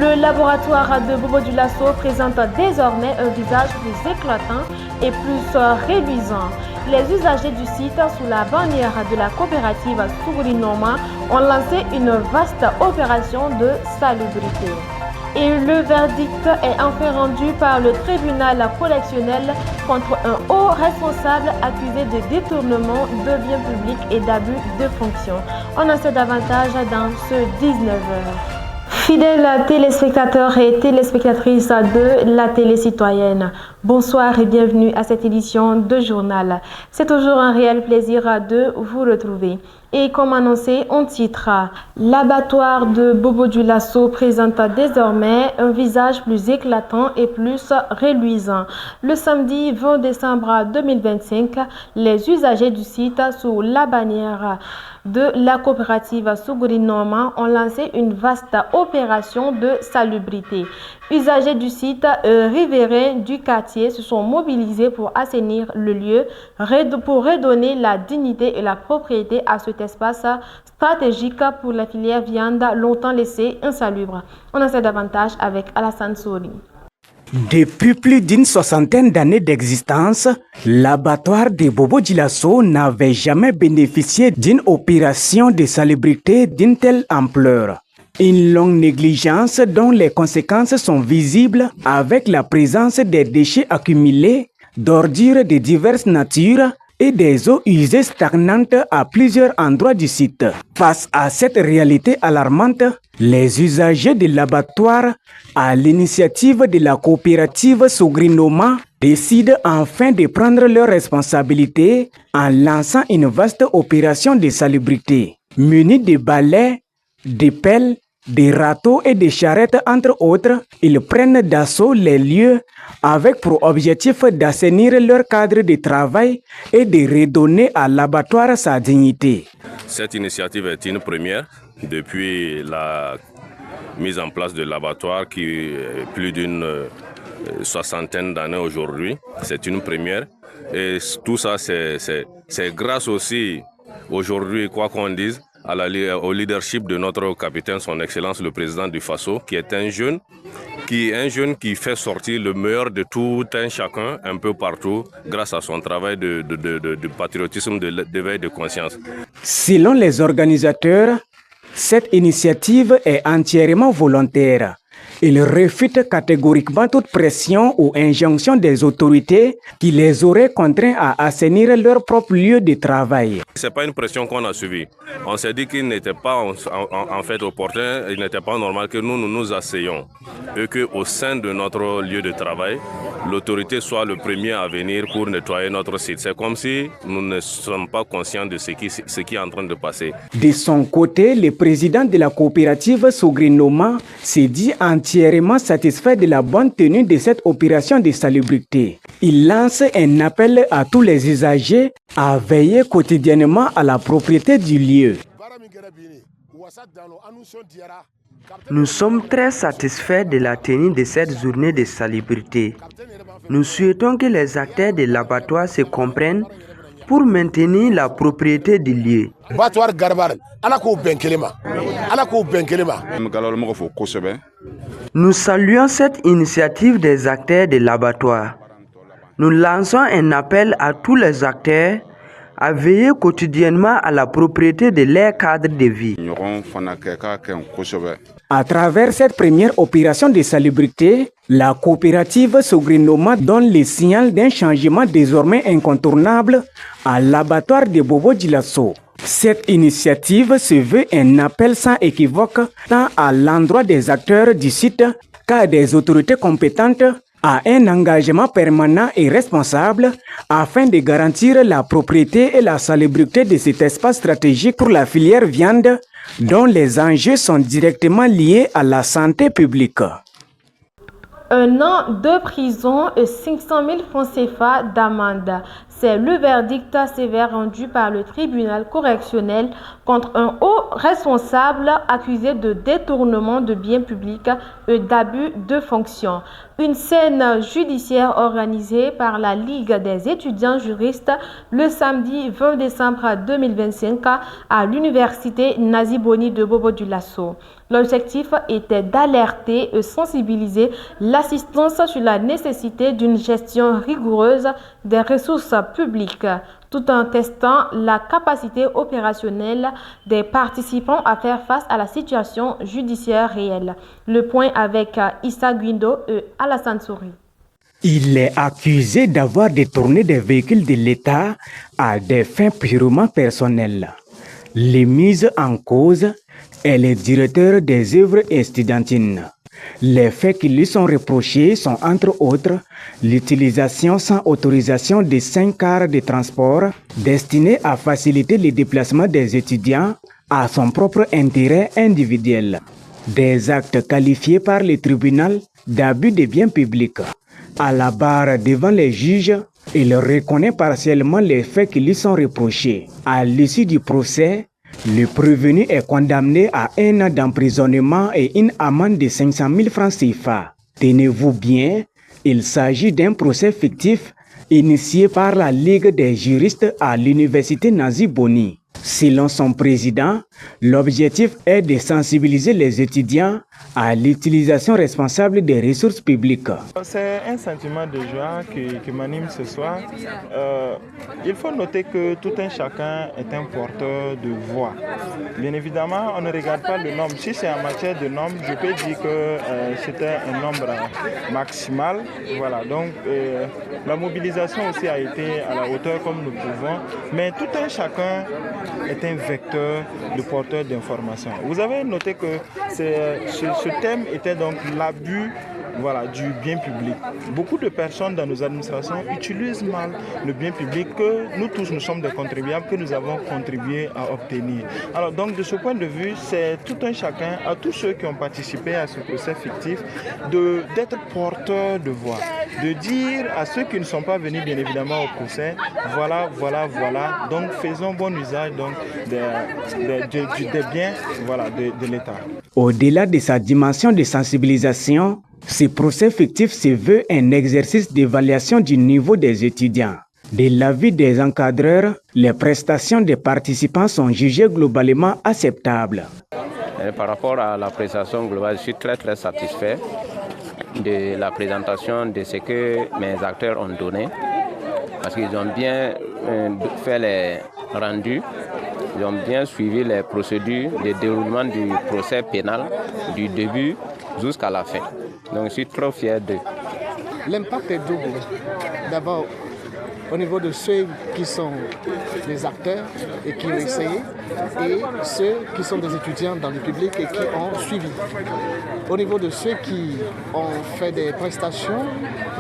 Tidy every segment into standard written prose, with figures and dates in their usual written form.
Le laboratoire de Bobo Dioulasso présente désormais un visage plus éclatant et plus réluisant. Les usagers du site, sous la bannière de la coopérative Sougouri Noma, ont lancé une vaste opération de salubrité. Et le verdict est enfin rendu par le tribunal correctionnel contre un haut responsable accusé de détournement de biens publics et d'abus de fonction. On en sait davantage dans ce 19h. Fidèles téléspectateurs et téléspectatrices de la télé citoyenne, bonsoir et bienvenue à cette édition de journal. C'est toujours un réel plaisir de vous retrouver. Et comme annoncé, on titre « L'abattoir de Bobo Dioulasso présente désormais un visage plus éclatant et plus reluisant ». Le samedi 20 décembre 2025, les usagers du site sous la bannière de la coopérative Sougouri Noma ont lancé une vaste opération de salubrité. Usagers du site riverains du quartier se sont mobilisés pour assainir le lieu, pour redonner la dignité et la propriété à cet espace stratégique pour la filière viande longtemps laissée insalubre. On en sait davantage avec Alassane Souri. Depuis plus d'une soixantaine d'années d'existence, l'abattoir de Bobo Dioulasso n'avait jamais bénéficié d'une opération de salubrité d'une telle ampleur. Une longue négligence dont les conséquences sont visibles avec la présence des déchets accumulés, d'ordures de diverses natures et des eaux usées stagnantes à plusieurs endroits du site. Face à cette réalité alarmante, les usagers de l'abattoir, à l'initiative de la coopérative Sougouri Noma, décident enfin de prendre leurs responsabilités en lançant une vaste opération de salubrité. Munis de balais, de pelles, des râteaux et des charrettes entre autres, ils prennent d'assaut les lieux avec pour objectif d'assainir leur cadre de travail et de redonner à l'abattoir sa dignité. Cette initiative est une première depuis la mise en place de l'abattoir qui est plus d'une soixantaine d'années aujourd'hui. C'est une première et tout ça c'est grâce aussi aujourd'hui, quoi qu'on dise, au leadership de notre capitaine, son excellence le président du FASO, qui est un jeune qui fait sortir le meilleur de tout un chacun un peu partout grâce à son travail de patriotisme, d'éveil de conscience. Selon les organisateurs, cette initiative est entièrement volontaire. Ils réfutent catégoriquement toute pression ou injonction des autorités qui les auraient contraints à assainir leur propre lieu de travail. Ce n'est pas une pression qu'on a suivie. On s'est dit qu'il n'était pas en fait opportun, il n'était pas normal que nous assaillions et qu'au sein de notre lieu de travail, l'autorité soit le premier à venir pour nettoyer notre site. C'est comme si nous ne sommes pas conscients de ce qui est en train de passer. De son côté, le président de la coopérative Sougouri Noma s'est dit entièrement satisfait de la bonne tenue de cette opération de salubrité. Il lance un appel à tous les usagers à veiller quotidiennement à la propriété du lieu. Nous sommes très satisfaits de la tenue de cette journée de salubrité. Nous souhaitons que les acteurs de l'abattoir se comprennent pour maintenir la propriété du lieu. Nous saluons cette initiative des acteurs de l'abattoir. Nous lançons un appel à tous les acteurs à veiller quotidiennement à la propriété de leur cadre de vie. À travers cette première opération de salubrité, la coopérative Sougouri Noma donne le signal d'un changement désormais incontournable à l'abattoir de Bobo Dioulasso. Cette initiative se veut un appel sans équivoque tant à l'endroit des acteurs du site qu'à des autorités compétentes à un engagement permanent et responsable afin de garantir la propriété et la salubrité de cet espace stratégique pour la filière viande dont les enjeux sont directement liés à la santé publique. 1 an de prison et 500 000 francs CFA d'amende. C'est le verdict sévère rendu par le tribunal correctionnel contre un haut responsable accusé de détournement de biens publics et d'abus de fonction. Une scène judiciaire organisée par la Ligue des étudiants juristes le samedi 20 décembre 2025 à l'université Nazi Boni de Bobo Dioulasso. L'objectif était d'alerter et sensibiliser l'assistance sur la nécessité d'une gestion rigoureuse des ressources publiques, tout en testant la capacité opérationnelle des participants à faire face à la situation judiciaire réelle. Le point avec Issa Guindo et Alassane Souri. Il est accusé d'avoir détourné des véhicules de l'État à des fins purement personnelles. Les mises en cause est le directeur des œuvres estudiantines. Les faits qui lui sont reprochés sont entre autres l'utilisation sans autorisation de 5 cars de transport destinés à faciliter le déplacement des étudiants à son propre intérêt individuel, des actes qualifiés par le tribunal d'abus de biens publics. À la barre devant les juges, il reconnaît partiellement les faits qui lui sont reprochés. À l'issue du procès, le prévenu est condamné à 1 an d'emprisonnement et une amende de 500 000 francs CFA. Tenez-vous bien, il s'agit d'un procès fictif initié par la Ligue des juristes à l'université Nazi Boni. Selon son président, l'objectif est de sensibiliser les étudiants à l'utilisation responsable des ressources publiques. C'est un sentiment de joie qui m'anime ce soir. Il faut noter que tout un chacun est un porteur de voix. Bien évidemment, on ne regarde pas le nombre. Si c'est en matière de nombre, je peux dire que c'était un nombre maximal. Voilà, donc la mobilisation aussi a été à la hauteur comme nous pouvons. Mais tout un chacun est un vecteur de porteur d'informations. Vous avez noté que ce thème était donc l'abus du bien public. Beaucoup de personnes dans nos administrations utilisent mal le bien public que nous tous, nous sommes des contribuables, que nous avons contribué à obtenir. Alors donc de ce point de vue, c'est tout un chacun, à tous ceux qui ont participé à ce procès fictif, d'être porteurs de voix, de dire à ceux qui ne sont pas venus bien évidemment au procès, voilà, donc faisons bon usage donc, des biens de l'État. Au-delà de sa dimension de sensibilisation, ce procès fictif se veut un exercice d'évaluation du niveau des étudiants. De l'avis des encadreurs, les prestations des participants sont jugées globalement acceptables. Par rapport à la prestation globale, je suis très satisfait de la présentation de ce que mes acteurs ont donné, parce qu'ils ont bien fait les rendus, ils ont bien suivi les procédures de déroulement du procès pénal du début jusqu'à la fin. Donc je suis trop fier d'eux. L'impact est double. D'abord, au niveau de ceux qui sont des acteurs et qui ont essayé, et ceux qui sont des étudiants dans le public et qui ont suivi. Au niveau de ceux qui ont fait des prestations,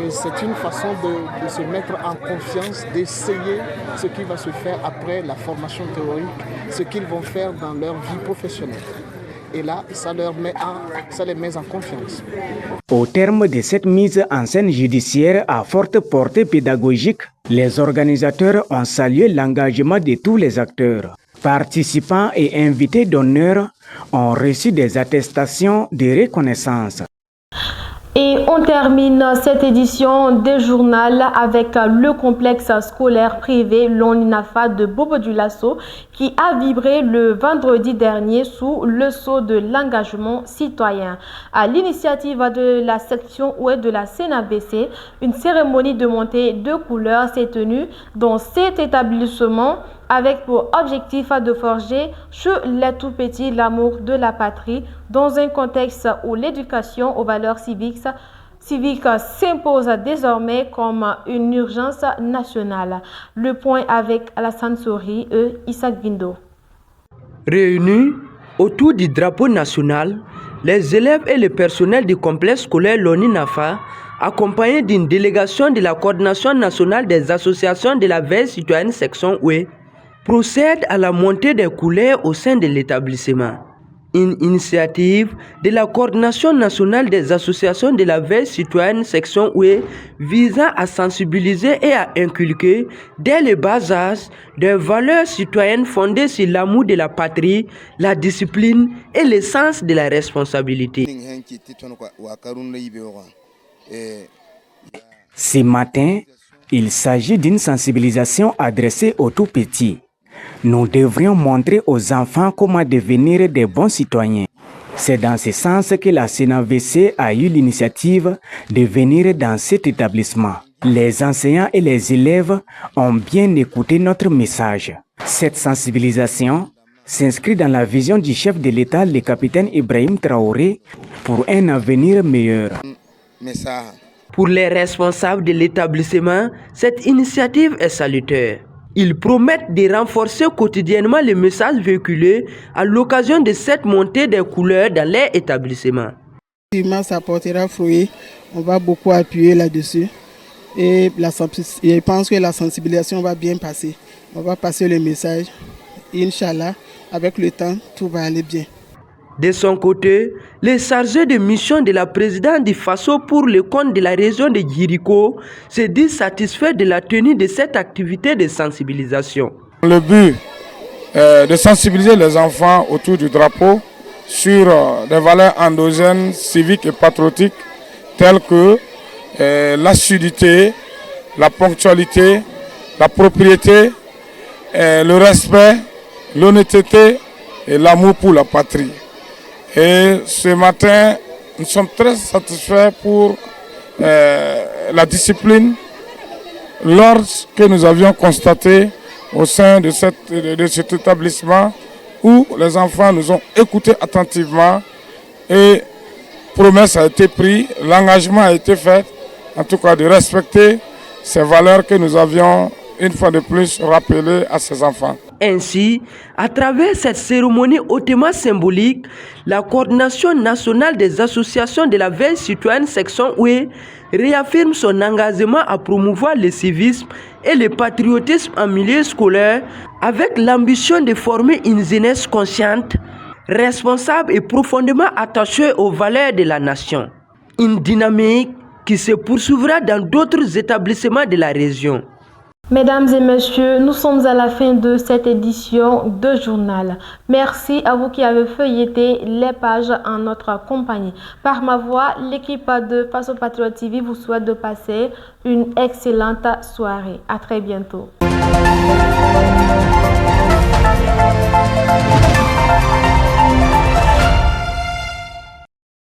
c'est une façon de se mettre en confiance, d'essayer ce qui va se faire après la formation théorique, ce qu'ils vont faire dans leur vie professionnelle. Et là, ça les met en confiance. Au terme de cette mise en scène judiciaire à forte portée pédagogique, les organisateurs ont salué l'engagement de tous les acteurs. Participants et invités d'honneur ont reçu des attestations de reconnaissance. Et on termine cette édition des journal avec le complexe scolaire privé Loninafa de Bobo-Dioulasso qui a vibré le vendredi dernier sous le sceau de l'engagement citoyen. À l'initiative de la section ouest de la CNAVC, une cérémonie de montée de couleurs s'est tenue dans cet établissement avec pour objectif de forger chez les tout-petits l'amour de la patrie dans un contexte où l'éducation aux valeurs civiques s'impose désormais comme une urgence nationale. Le point avec Alassane Souri et Issa Guindo. Réunis autour du drapeau national, les élèves et le personnel du complexe scolaire Loninafa, accompagnés d'une délégation de la coordination nationale des associations de la veille citoyenne section ouest, procèdent à la montée des couleurs au sein de l'établissement. Une initiative de la coordination nationale des associations de la veille citoyenne section ouest visant à sensibiliser et à inculquer dès le bas âge des valeurs citoyennes fondées sur l'amour de la patrie, la discipline et le sens de la responsabilité. Ce matin, il s'agit d'une sensibilisation adressée aux tout-petits. Nous devrions montrer aux enfants comment devenir des bons citoyens. C'est dans ce sens que la CNAVC a eu l'initiative de venir dans cet établissement. Les enseignants et les élèves ont bien écouté notre message. Cette sensibilisation s'inscrit dans la vision du chef de l'État, le capitaine Ibrahim Traoré, pour un avenir meilleur. Pour les responsables de l'établissement, cette initiative est salutaire. Ils promettent de renforcer quotidiennement les messages véhiculés à l'occasion de cette montée des couleurs dans leur établissement. Ça portera fruit, on va beaucoup appuyer là-dessus et je pense que la sensibilisation va bien passer. On va passer le message, Inch'Allah, avec le temps, tout va aller bien. De son côté, le chargé de mission de la présidente du FASO pour le compte de la région de Djiriko se dit satisfait de la tenue de cette activité de sensibilisation. Le but est de sensibiliser les enfants autour du drapeau sur des valeurs endogènes, civiques et patriotiques telles que l'assiduité, la ponctualité, la propriété, le respect, l'honnêteté et l'amour pour la patrie. Et ce matin, nous sommes très satisfaits pour la discipline lorsque nous avions constaté au sein de cet établissement où les enfants nous ont écoutés attentivement et promesse a été prise, l'engagement a été fait, en tout cas de respecter ces valeurs que nous avions une fois de plus rappelées à ces enfants. Ainsi, à travers cette cérémonie hautement symbolique, la coordination nationale des associations de la veille citoyenne section Oué réaffirme son engagement à promouvoir le civisme et le patriotisme en milieu scolaire avec l'ambition de former une jeunesse consciente, responsable et profondément attachée aux valeurs de la nation. Une dynamique qui se poursuivra dans d'autres établissements de la région. Mesdames et messieurs, nous sommes à la fin de cette édition de journal. Merci à vous qui avez feuilleté les pages en notre compagnie. Par ma voix, l'équipe de FASO Patriote TV vous souhaite de passer une excellente soirée. À très bientôt.